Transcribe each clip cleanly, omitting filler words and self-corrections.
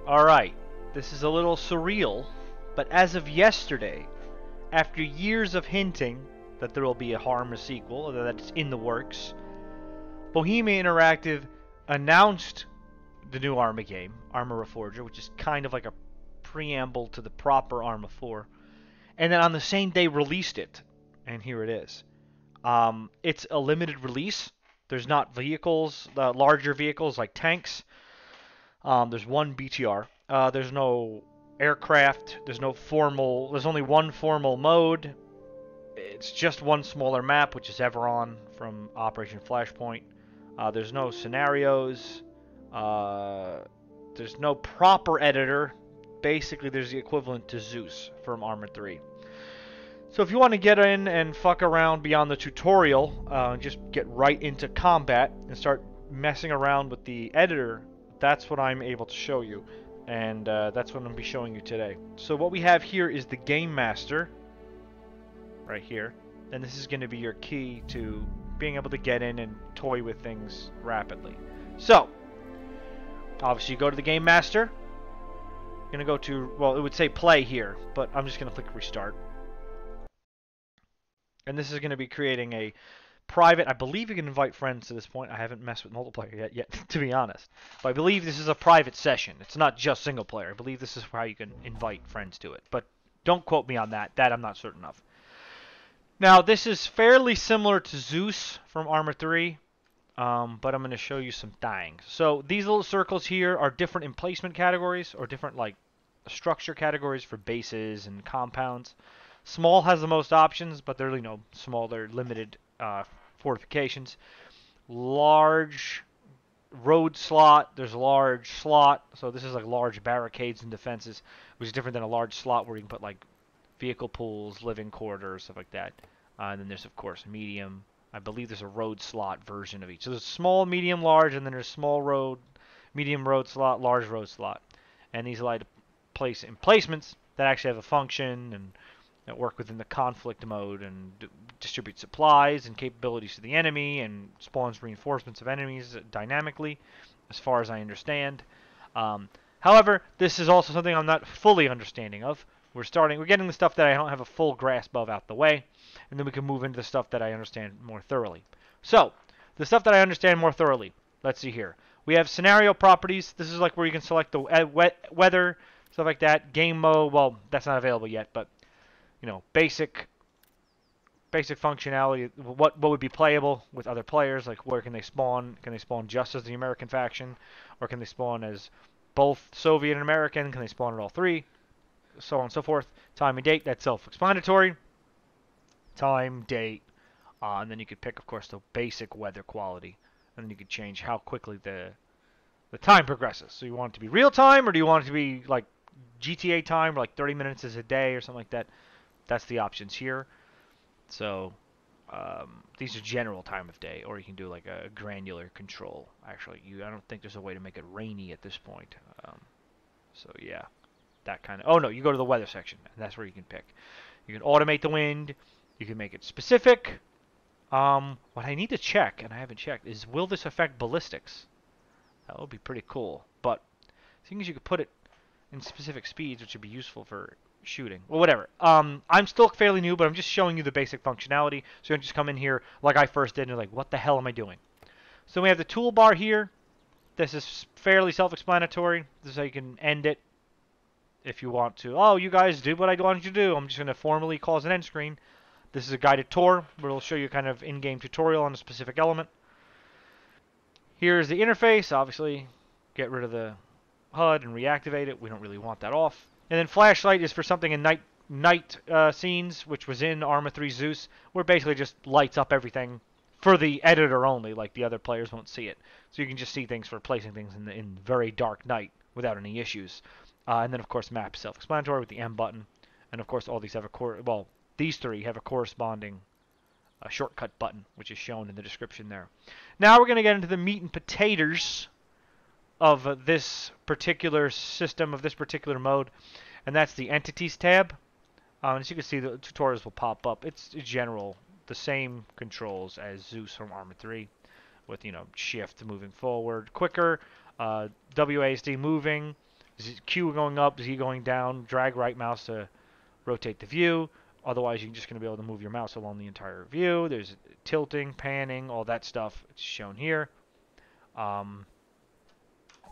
Alright, this is a little surreal, but as of yesterday, after years of hinting that there will be a Arma sequel, or that it's in the works, Bohemia Interactive announced the new Arma game, Arma Reforger, which is kind of like a preamble to the proper Arma 4, and then on the same day released it, and here it is. It's a limited release. There's not vehicles, larger vehicles like tanks. There's one BTR. There's no aircraft. There's only one formal mode. It's just one smaller map, which is Everon from Operation Flashpoint. There's no scenarios. There's no proper editor. Basically, there's the equivalent to Zeus from Armored 3. So if you want to get in and fuck around beyond the tutorial, just get right into combat and start messing around with the editor, that's what I'm able to show you. And that's what I'm going to be showing you today. So what we have here is the Game Master, right here. And this is going to be your key to being able to get in and toy with things rapidly. So, obviously you go to the Game Master. You're going to go to, well, it would say play here, but I'm just going to click restart. And this is going to be creating a private, I believe you can invite friends to this point. I haven't messed with multiplayer yet, to be honest. But I believe this is a private session. It's not just single player. I believe this is how you can invite friends to it. But don't quote me on that. That I'm not certain of. Now, this is fairly similar to Zeus from Arma 3. But I'm going to show you some things. So these little circles here are different emplacement categories, or different like structure categories for bases and compounds. Small has the most options, but they're, small. They're limited fortifications. Large road slot. There's a large slot. So this is like large barricades and defenses, which is different than a large slot where you can put like vehicle pools, living quarters, stuff like that. And then there's, of course, medium. I believe there's a road slot version of each. So there's small, medium, large, and then there's small road, medium road slot, large road slot. And these allow to place emplacements that actually have a function and that work within the conflict mode and distribute supplies and capabilities to the enemy and spawns reinforcements of enemies dynamically, as far as I understand. However, this is also something I'm not fully understanding of. We're getting the stuff that I don't have a full grasp of out the way, and then we can move into the stuff that I understand more thoroughly. So, the stuff that I understand more thoroughly, let's see here. We have scenario properties. This is like where you can select the weather, stuff like that. Game mode, well, that's not available yet, but basic functionality. What would be playable with other players? Like where can they spawn? Can they spawn just as the American faction, or can they spawn as both Soviet and American? Can they spawn at all three? So on and so forth. Time and date. That's self-explanatory. Time, date, and then you could pick, of course, the basic weather quality, and then you could change how quickly the time progresses. So you want it to be real time, or do you want it to be like GTA time, like 30 minutes is a day or something like that? That's the options here. So these are general time of day, or you can do like a granular control. Actually, I don't think there's a way to make it rainy at this point. So yeah, that kind of. Oh no, you go to the weather section, and that's where you can pick. You can automate the wind. You can make it specific. What I need to check, and I haven't checked, is will this affect ballistics? That would be pretty cool. But seeing as you could put it in specific speeds, which would be useful for shooting. Well, whatever. I'm still fairly new, but I'm just showing you the basic functionality. So you don't just come in here like I first did and you're like, what the hell am I doing? So we have the toolbar here. This is fairly self-explanatory. This is how you can end it if you want to. Oh, you guys did what I wanted you to do. I'm just going to formally cause an end screen. This is a guided tour where it'll show you kind of in-game tutorial on a specific element. Here's the interface. Obviously, get rid of the HUD and reactivate it. We don't really want that off. And then flashlight is for something in night scenes, which was in Arma 3 Zeus, where it basically just lights up everything for the editor only, like the other players won't see it. So you can just see things for placing things in very dark night without any issues. And then, of course, map self-explanatory with the M button. And, of course, all these have these three have a corresponding shortcut button, which is shown in the description there. Now we're going to get into the meat and potatoes of this particular system, of this particular mode, and that's the Entities tab. As you can see, the tutorials will pop up. It's general, the same controls as Zeus from Arma 3, with shift moving forward quicker, WASD moving, Q going up, Z going down, drag right mouse to rotate the view. Otherwise, you're just going to be able to move your mouse along the entire view. There's tilting, panning, all that stuff. It's shown here. Of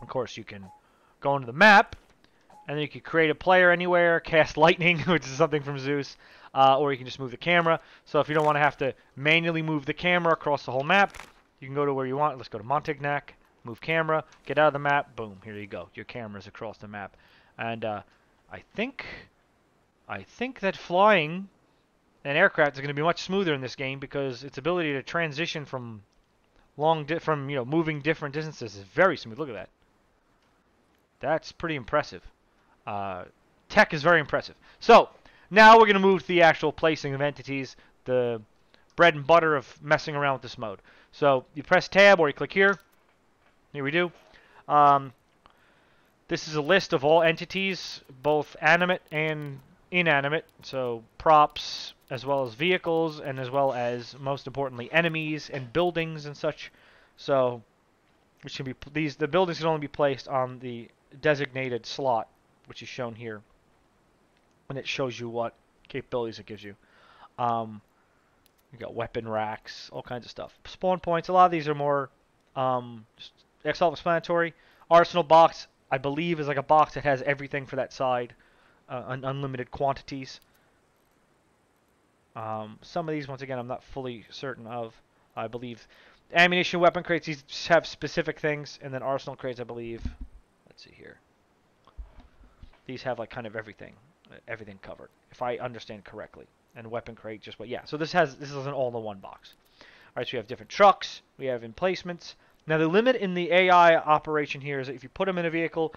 course, you can go into the map, and then you can create a player anywhere, cast lightning, which is something from Zeus, or you can just move the camera. So if you don't want to have to manually move the camera across the whole map, you can go to where you want. Let's go to Montignac, move camera, get out of the map, boom, here you go. Your camera's across the map. And I think that flying an aircraft is going to be much smoother in this game because its ability to transition from moving different distances is very smooth. Look at that. That's pretty impressive. Tech is very impressive. So now we're going to move to the actual placing of entities, the bread and butter of messing around with this mode. So you press tab or you click here. Here we do. This is a list of all entities, both animate and inanimate. So props, as well as vehicles, and as well as, most importantly, enemies and buildings and such. So which can be the buildings can only be placed on the designated slot, which is shown here, and it shows you what capabilities it gives you. You got weapon racks, all kinds of stuff. Spawn points. A lot of these are more just self-explanatory. Arsenal box, I believe, is like a box that has everything for that side, unlimited quantities. Some of these, once again, I'm not fully certain of. I believe ammunition, weapon crates, these have specific things, and then arsenal crates, I believe. Let's see here. These have like kind of everything covered, if I understand correctly. And weapon crate, just what? Yeah. So this is an all-in-one box. All right. So we have different trucks. We have emplacements. Now the limit in the AI operation here is that if you put them in a vehicle,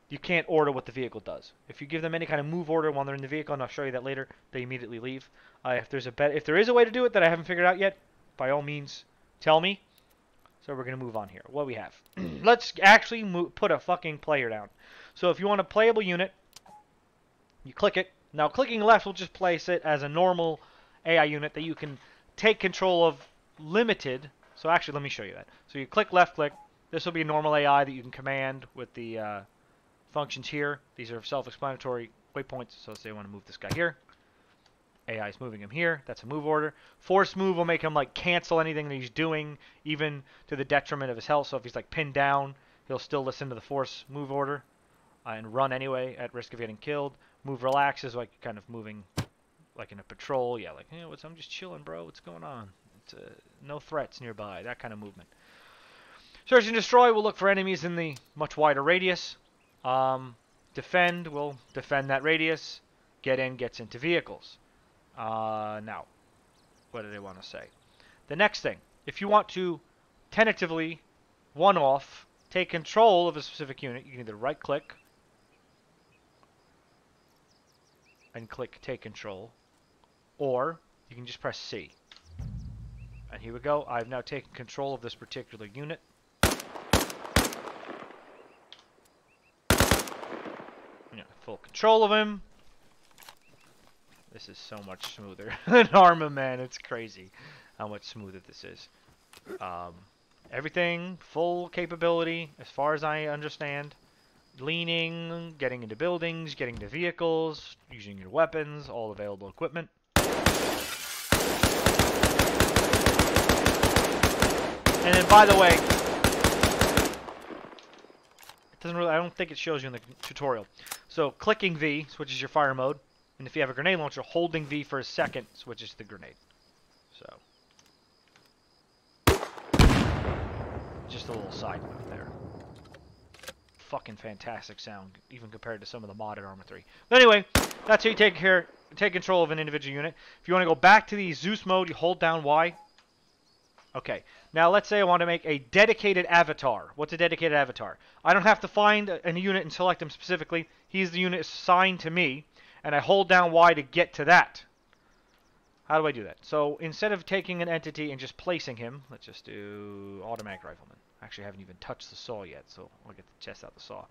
you can't order what the vehicle does. If you give them any kind of move order while they're in the vehicle, and I'll show you that later, they immediately leave. If there is a way to do it that I haven't figured out yet, by all means, tell me. So we're going to move on here. What we have. Let's actually put a fucking player down. So if you want a playable unit, you click it. Now clicking left will just place it as a normal AI unit that you can take control of limited. So actually, let me show you that. So you click left click. This will be a normal AI that you can command with the functions here. These are self-explanatory waypoints. So let's say I want to move this guy here. AI is moving him here. That's a move order. Force move will make him like cancel anything that he's doing, even to the detriment of his health. So if he's like pinned down, he'll still listen to the force move order and run anyway at risk of getting killed. Move relax is like kind of moving like in a patrol. Yeah, like, hey, I'm just chilling, bro. What's going on? It's no threats nearby. That kind of movement. Search and destroy will look for enemies in the much wider radius. Defend will defend that radius. Get in gets into vehicles. Now, what do they want to say? The next thing, if you want to tentatively, one-off, take control of a specific unit, you can either right-click and click Take Control, or you can just press C. And here we go. I've now taken control of this particular unit. Full control of him. This is so much smoother than Arma, man. It's crazy how much smoother this is. Everything, full capability, as far as I understand. Leaning, getting into buildings, getting into vehicles, using your weapons, all available equipment. And then, by the way, it doesn't really, I don't think it shows you in the tutorial. So, clicking V switches your fire mode. And if you have a grenade launcher, holding V for a second switches to the grenade. So, just a little side note there. Fucking fantastic sound, even compared to some of the modded Arma 3. But anyway, that's how you take control of an individual unit. If you want to go back to the Zeus mode, you hold down Y. Okay, now let's say I want to make a dedicated avatar. What's a dedicated avatar? I don't have to find a unit and select him specifically. He's the unit assigned to me, and I hold down Y to get to that. How do I do that? So instead of taking an entity and just placing him, let's just do automatic rifleman. Actually, I haven't even touched the saw yet, so I'll get the chest out the saw.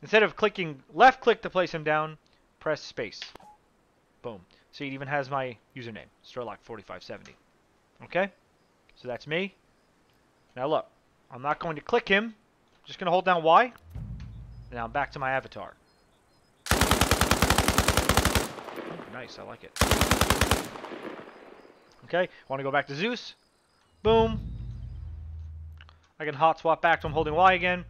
Instead of clicking left click to place him down, press space. Boom. See, it even has my username, Sturlock4570. Okay? So that's me. Now look, I'm not going to click him. I'm just going to hold down Y. Now I'm back to my avatar. Ooh, nice, I like it. Okay, want to go back to Zeus? Boom. I can hot swap back to him holding Y again.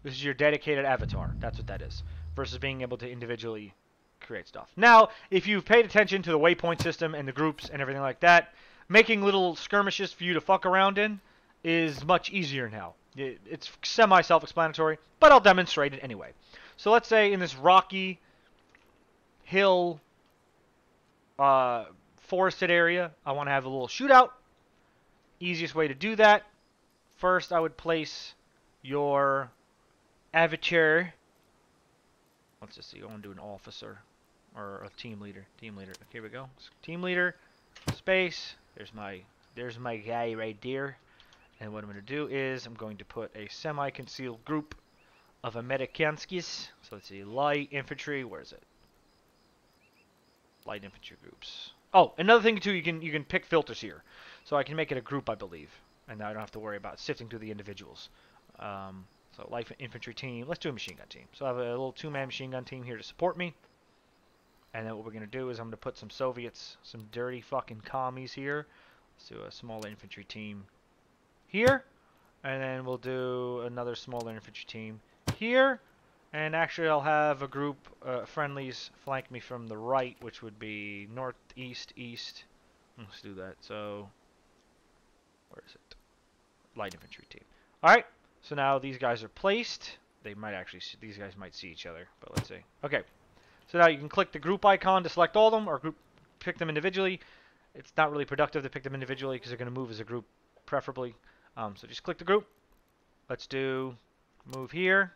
This is your dedicated avatar. That's what that is. Versus being able to individually create stuff. Now, if you've paid attention to the waypoint system and the groups and everything like that, making little skirmishes for you to fuck around in is much easier now. It's semi-self-explanatory, but I'll demonstrate it anyway. So let's say in this rocky hill forested area, I want to have a little shootout. Easiest way to do that, first I would place your avatar. Let's just see, I want to do an officer or a team leader. Team leader. Okay, here we go. Team leader, space. There's my guy right there. And what I'm going to do is I'm going to put a semi-concealed group of Amerikanskis. So let's see, light infantry. Where is it? Light infantry groups. Oh, another thing too, you can pick filters here. So I can make it a group, I believe, and now I don't have to worry about sifting through the individuals. So light infantry team. Let's do a machine gun team. So I have a little 2-man machine gun team here to support me. And then what we're going to do is I'm going to put some Soviets, some dirty fucking commies here. Let's do a smaller infantry team here. And then we'll do another smaller infantry team here. And actually I'll have a group friendlies flank me from the right, which would be northeast, east. Let's do that. So, where is it? Light infantry team. Alright, so now these guys are placed. They might actually, these guys might see each other, but let's see. Okay, so now you can click the group icon to select all of them, or pick them individually. It's not really productive to pick them individually because they're going to move as a group, preferably. So just click the group. Let's do move here.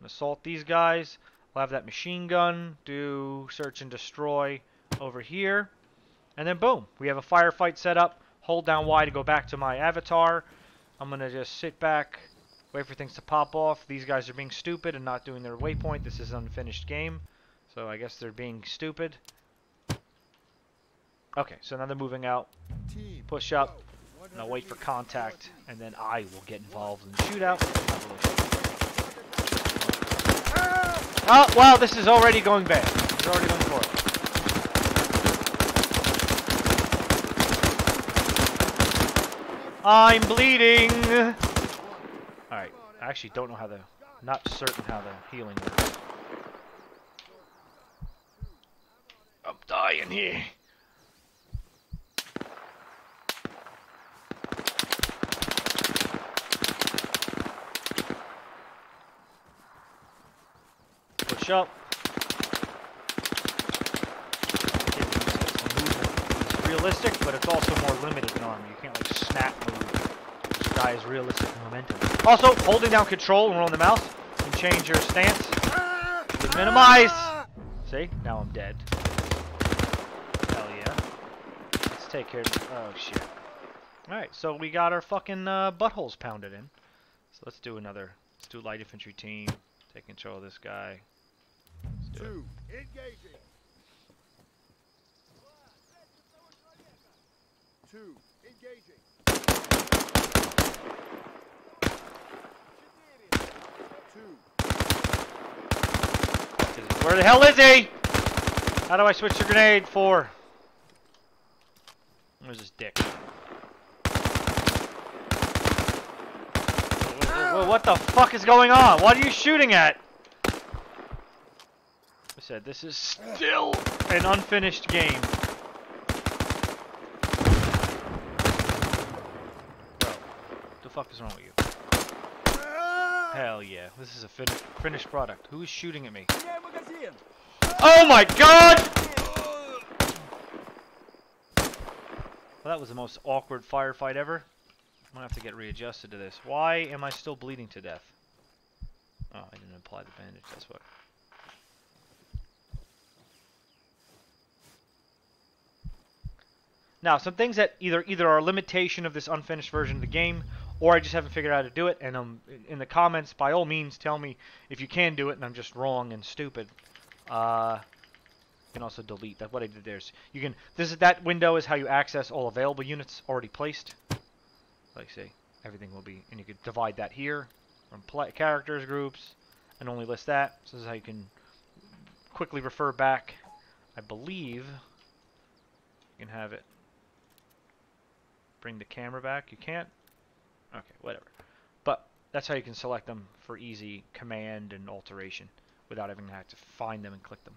Assault these guys. We'll have that machine gun. Do search and destroy over here. And then boom, we have a firefight set up. Hold down Y to go back to my avatar. I'm going to just sit back, wait for things to pop off. These guys are being stupid and not doing their waypoint. This is an unfinished game. So I guess they're being stupid. Okay, so now they're moving out. Push up. And I'll wait for contact. And then I will get involved in the shootout. Oh, wow, this is already going bad. It's already going forward. I'm bleeding! Alright, I actually don't know how the... Not certain how the healing works. I'm dying here. Push up. It's realistic, but it's also more limited than armor. You can't like snap move. This guy is realistic momentum. Also, holding down control when we're on the mouse can change your stance. To minimize. See? Now I'm dead. Hell yeah. Let's take care of... Oh shit. Alright, so we got our fucking buttholes pounded in. So let's do another... Let's do light infantry team. Take control of this guy. Let's do it. Engaging. 2 engaging. 2. Where the hell is he? How do I switch the grenade for? Where's this dick? What the fuck is going on? What are you shooting at? I said this is still an unfinished game. Bro, what the fuck is wrong with you? Hell yeah, this is a finished product. Who is shooting at me? Oh my god! Well, that was the most awkward firefight ever. I'm gonna have to get readjusted to this. Why am I still bleeding to death? Oh, I didn't apply the bandage, that's what. Now, some things that either are a limitation of this unfinished version of the game, or I just haven't figured out how to do it, and in the comments, by all means, tell me if you can do it and I'm just wrong and stupid. You can also delete. That's what I did there. So you can. That window is how you access all available units already placed. Like, see, everything will be, and you could divide that here from characters, groups, and only list that. So this is how you can quickly refer back. I believe you can have it. Bring the camera back. You can't? Okay, whatever. But that's how you can select them for easy command and alteration without having to have to find them and click them.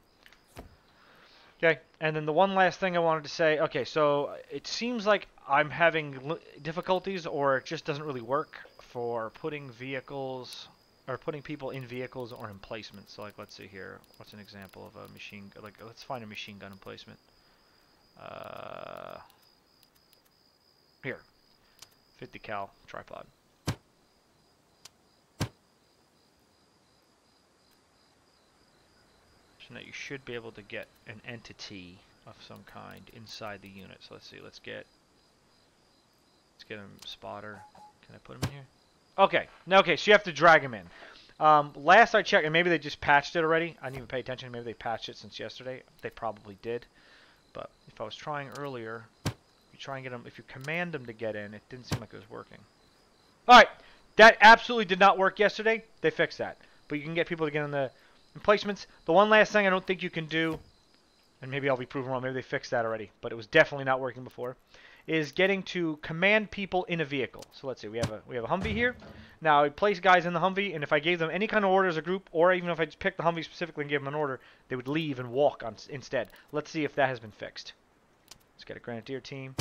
Okay, and then the one last thing I wanted to say, okay, so it seems like I'm having difficulties or it just doesn't really work for putting vehicles or putting people in vehicles or in placements. So like, let's see here, what's an example of a machine, like let's find a machine gun emplacement. Here, 50 cal tripod. That you should be able to get an entity of some kind inside the unit. So let's see, let's get him spotter. Can I put him in here? Okay, okay, so you have to drag him in. Last I checked, and maybe they just patched it already. I didn't even pay attention. Maybe they patched it since yesterday. They probably did. But if I was trying earlier, you try and get him. If you command him to get in, it didn't seem like it was working. All right, that absolutely did not work yesterday. They fixed that, but you can get people to get in the emplacements. The one last thing I don't think you can do, and maybe I'll be proven wrong, maybe they fixed that already, but it was definitely not working before, is getting to command people in a vehicle. So let's see, we have a Humvee here. Now I place guys in the Humvee, and if I gave them any kind of order as a group, or even if I just picked the Humvee specifically and gave them an order, they would leave and walk on instead. Let's see if that has been fixed. Let's get a Grenadier team.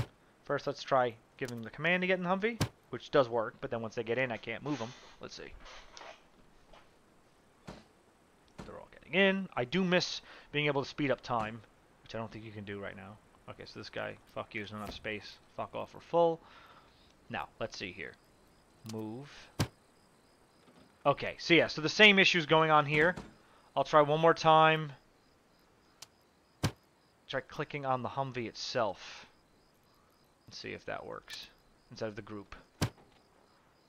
First, let's try giving them the command to get in the Humvee, which does work, but then once they get in, I can't move them. Let's see. They're all getting in. I do miss being able to speed up time, which I don't think you can do right now. Okay, so this guy, fuck you, there's not enough space. Fuck off, we're full. Now, let's see here. Move. Okay, so yeah, so the same issue's going on here. I'll try one more time. Try clicking on the Humvee itself. Let's see if that works. Instead of the group.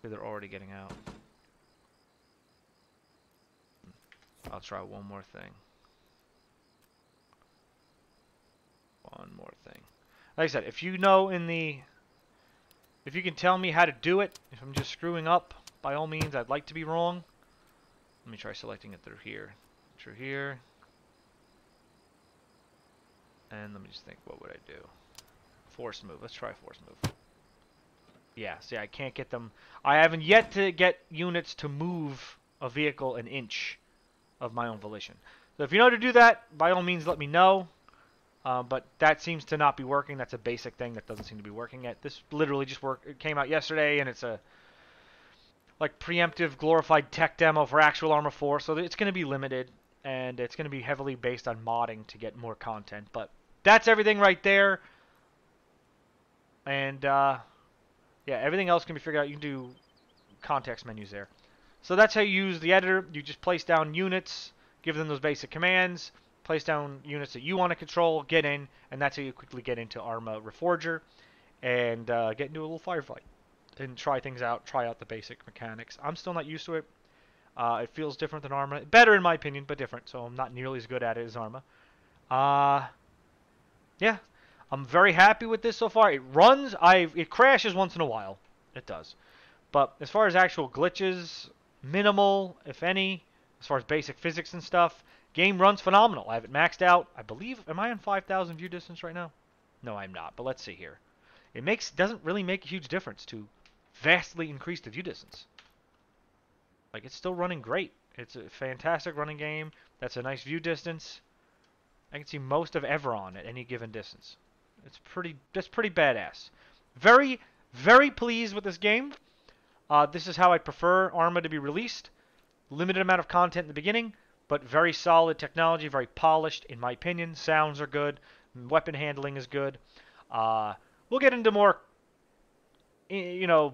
They're already getting out. I'll try one more thing. One more thing. Like I said, if you know if you can tell me how to do it, if I'm just screwing up, by all means, I'd like to be wrong. Let me try selecting it through here. Through here. And let me just think, what would I do? Force move. Let's try force move. Yeah, see, I can't get them. I haven't yet to get units to move a vehicle an inch of my own volition. So if you know how to do that, by all means, let me know. But that seems to not be working. That's a basic thing that doesn't seem to be working yet. This literally just worked. It came out yesterday, and it's a like preemptive glorified tech demo for actual Arma 4. So it's going to be limited, and it's going to be heavily based on modding to get more content. But that's everything right there. And yeah, everything else can be figured out. You can do context menus there. So that's how you use the editor. You just place down units, give them those basic commands, place down units that you want to control, get in, and that's how you quickly get into Arma Reforger and get into a little firefight and try things out, try out the basic mechanics. I'm still not used to it. It feels different than Arma. Better in my opinion, but different, so I'm not nearly as good at it as Arma. Yeah, I'm very happy with this so far. It runs. It crashes once in a while. It does. But as far as actual glitches, minimal, if any, as far as basic physics and stuff. Game runs phenomenal. I have it maxed out. I believe, am I on 5,000 view distance right now? No, I'm not, but let's see here. It doesn't really make a huge difference to vastly increase the view distance. Like, it's still running great. It's a fantastic running game. That's a nice view distance. I can see most of Everon at any given distance. That's pretty badass. Very, very pleased with this game. This is how I prefer Arma to be released. Limited amount of content in the beginning, but very solid technology, very polished, in my opinion. Sounds are good. Weapon handling is good. We'll get into more,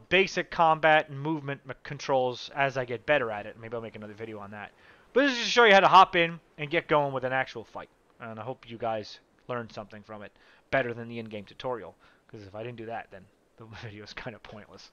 basic combat and movement controls as I get better at it. Maybe I'll make another video on that. But this is just to show you how to hop in and get going with an actual fight. And I hope you guys learned something from it better than the in-game tutorial. Because if I didn't do that, then the video is kind of pointless.